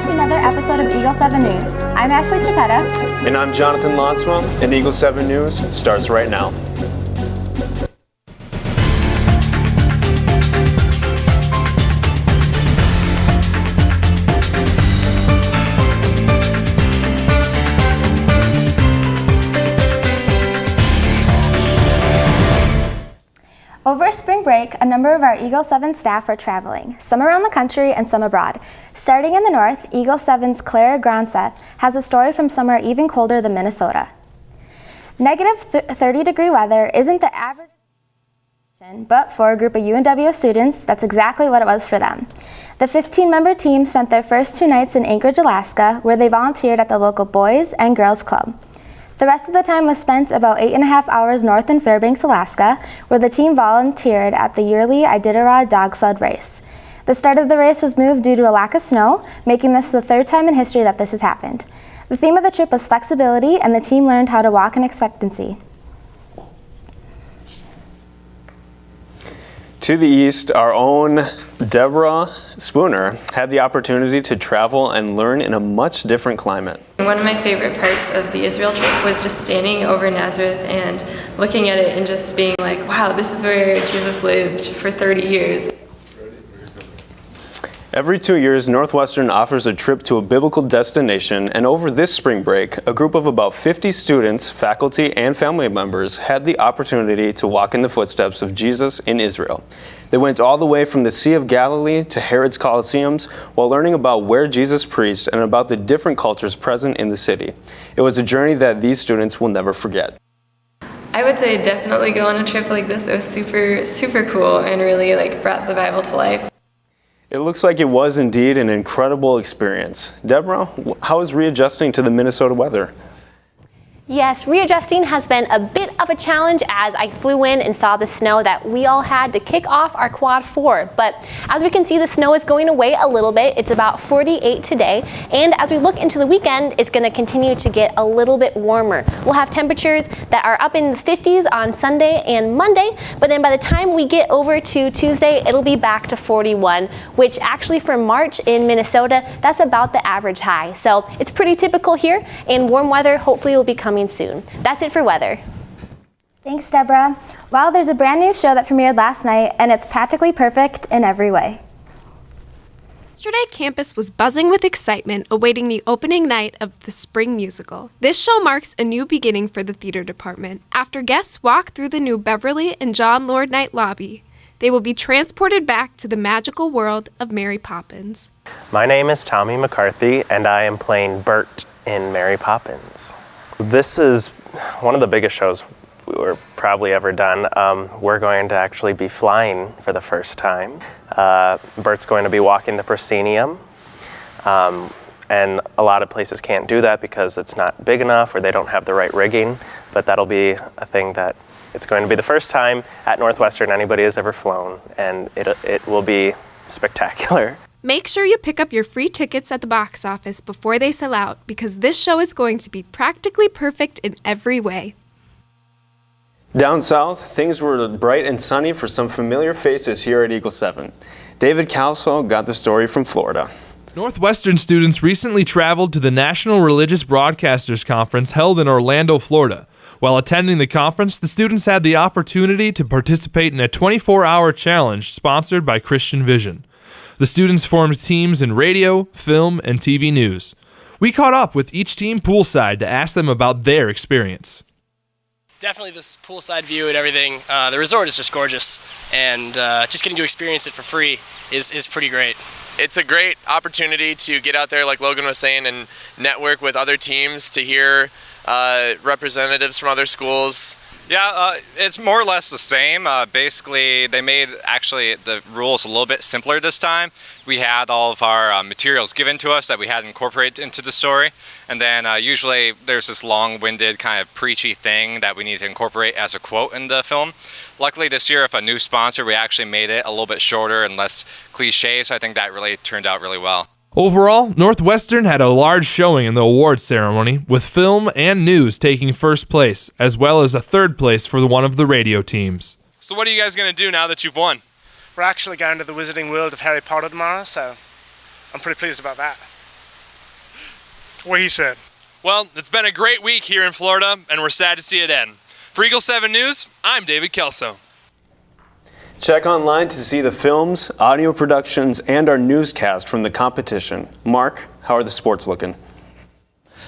to another episode of Eagle 7 News. I'm Ashley Chiappetta. And I'm Jonathan Laansma, and Eagle 7 News starts right now. Over spring break, a number of our Eagle 7 staff are traveling, some around the country and some abroad. Starting in the north, Eagle 7's Clara Gronseth has a story from somewhere even colder than Minnesota. Negative 30-degree weather isn't the average, but for a group of UNW students, that's exactly what it was for them. The 15-member team spent their first 2 nights in Anchorage, Alaska, where they volunteered at the local Boys and Girls Club. The rest of the time was spent about 8.5 hours north in Fairbanks, Alaska, where the team volunteered at the yearly Iditarod Dog Sled Race. The start of the race was moved due to a lack of snow, making this the 3rd time in history that this has happened. The theme of the trip was flexibility, and the team learned how to walk in expectancy. To the east, our own Deborah Spooner had the opportunity to travel and learn in a much different climate. One of my favorite parts of the Israel trip was just standing over Nazareth and looking at it and just being like, wow, this is where Jesus lived for 30 years. Every 2 years, Northwestern offers a trip to a biblical destination, and over this spring break, a group of about 50 students, faculty, and family members had the opportunity to walk in the footsteps of Jesus in Israel. They went all the way from the Sea of Galilee to Herod's Colosseums while learning about where Jesus preached and about the different cultures present in the city. It was a journey that these students will never forget. I would say definitely go on a trip like this. It was super, super cool and really brought the Bible to life. It looks like it was indeed an incredible experience. Deborah, how is readjusting to the Minnesota weather? Yes, readjusting has been a bit of a challenge as I flew in and saw the snow that we all had to kick off our Quad 4. But as we can see, the snow is going away a little bit. It's about 48 today. And as we look into the weekend, it's going to continue to get a little bit warmer. We'll have temperatures that are up in the 50s on Sunday and Monday. But then by the time we get over to Tuesday, it'll be back to 41, which actually for March in Minnesota, that's about the average high. So it's pretty typical here, and warm weather hopefully will be coming soon. That's it for weather. Thanks, Deborah. Well, there's a brand new show that premiered last night, and it's practically perfect in every way. Yesterday, campus was buzzing with excitement awaiting the opening night of the spring musical. This show marks a new beginning for the theater department. After guests walk through the new Beverly and John Lord Night lobby, they will be transported back to the magical world of Mary Poppins. My name is Tommy McCarthy, and I am playing Bert in Mary Poppins. This is one of the biggest shows we were probably ever done. We're going to actually be flying for the first time. Bert's going to be walking the proscenium, and a lot of places can't do that because it's not big enough or they don't have the right rigging, but that'll be a thing that it's going to be the first time at Northwestern anybody has ever flown, and it will be spectacular. Make sure you pick up your free tickets at the box office before they sell out, because this show is going to be practically perfect in every way. Down south, things were bright and sunny for some familiar faces here at Eagle 7. David Calso got the story from Florida. Northwestern students recently traveled to the National Religious Broadcasters Conference held in Orlando, Florida. While attending the conference, the students had the opportunity to participate in a 24-hour challenge sponsored by Christian Vision. The students formed teams in radio, film, and TV news. We caught up with each team poolside to ask them about their experience. Definitely this poolside view and everything. The resort is just gorgeous, and just getting to experience it for free is pretty great. It's a great opportunity to get out there, like Logan was saying, and network with other teams, to hear representatives from other schools. Yeah, it's more or less the same. Basically, they made actually the rules a little bit simpler this time. We had all of our materials given to us that we had to incorporate into the story. And then usually there's this long-winded kind of preachy thing that we need to incorporate as a quote in the film. Luckily this year, with a new sponsor, we actually made it a little bit shorter and less cliche, so I think that really turned out really well. Overall, Northwestern had a large showing in the awards ceremony, with film and news taking first place, as well as a third place for one of the radio teams. So what are you guys going to do now that you've won? We're actually going to the Wizarding World of Harry Potter tomorrow, so I'm pretty pleased about that. What he said. Well, it's been a great week here in Florida, and we're sad to see it end. For Eagle 7 News, I'm David Kelso. Check online to see the films, audio productions, and our newscast from the competition. Mark, how are the sports looking?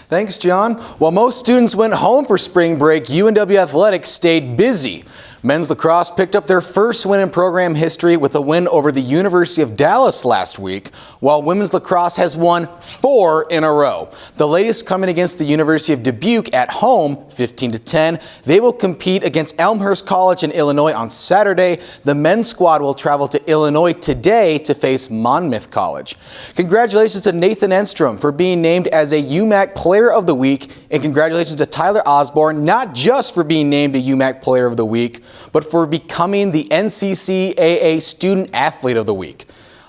Thanks, John. While most students went home for spring break, UNW athletics stayed busy. Men's lacrosse picked up their first win in program history with a win over the University of Dallas last week, while women's lacrosse has won 4 in a row. The latest coming against the University of Dubuque at home, 15-10. They will compete against Elmhurst College in Illinois on Saturday. The men's squad will travel to Illinois today to face Monmouth College. Congratulations to Nathan Enstrom for being named as a UMAC Player of the Week, and congratulations to Tyler Osborne, not just for being named a UMAC Player of the Week, but for becoming the NCCAA Student Athlete of the Week.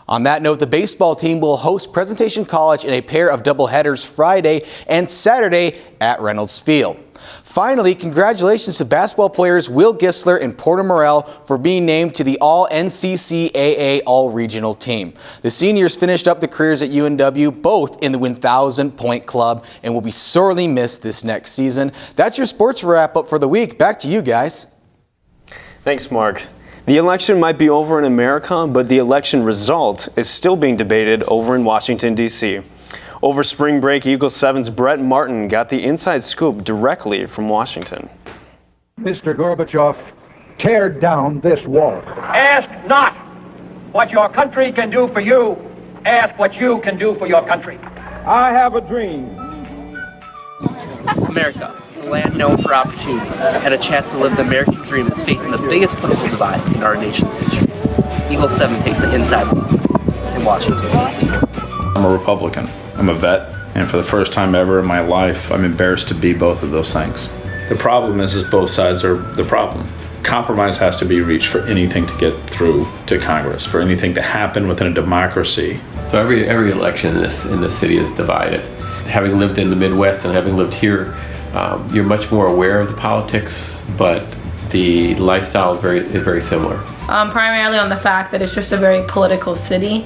On that note, the baseball team will host Presentation College in a pair of doubleheaders Friday and Saturday at Reynolds Field. Finally, congratulations to basketball players Will Gisler and Porter Morell for being named to the All-NCCAA All-Regional team. The seniors finished up the careers at UNW, both in the 1,000-point club, and will be sorely missed this next season. That's your sports wrap-up for the week. Back to you guys. Thanks, Mark. The election might be over in America, but the election result is still being debated over in Washington, D.C. Over spring break, Eagle 7's Brett Martin got the inside scoop directly from Washington. Mr. Gorbachev, tear down this wall. Ask not what your country can do for you. Ask what you can do for your country. I have a dream. America, a land known for opportunities, and a chance to live the American dream is facing the biggest political divide in our nation's history. Eagle 7 takes the inside look in Washington, D.C. I'm a Republican. I'm a vet, and for the first time ever in my life, I'm embarrassed to be both of those things. The problem is both sides are the problem. Compromise has to be reached for anything to get through to Congress, for anything to happen within a democracy. So every election in this city is divided. Having lived in the Midwest and having lived here, you're much more aware of the politics, but the lifestyle is very similar. Primarily on the fact that it's just a very political city.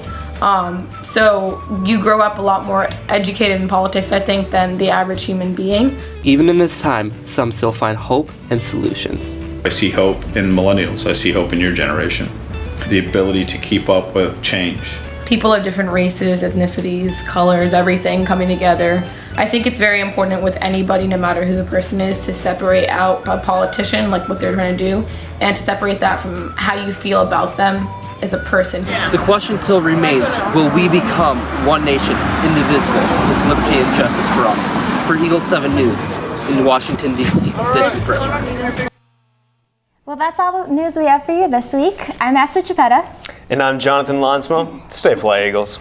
So you grow up a lot more educated in politics, I think, than the average human being. Even in this time, some still find hope and solutions. I see hope in millennials. I see hope in your generation. The ability to keep up with change. People of different races, ethnicities, colors, everything coming together. I think it's very important with anybody, no matter who the person is, to separate out a politician, like what they're trying to do, and to separate that from how you feel about them as a person. The question still remains, will we become one nation, indivisible, with liberty and justice for all? For Eagle 7 News in Washington, D.C., this is Brett Martin. Well, that's all the news we have for you this week. I'm Ashley Chiappetta. And I'm Jonathan Laansma. Stay fly, Eagles.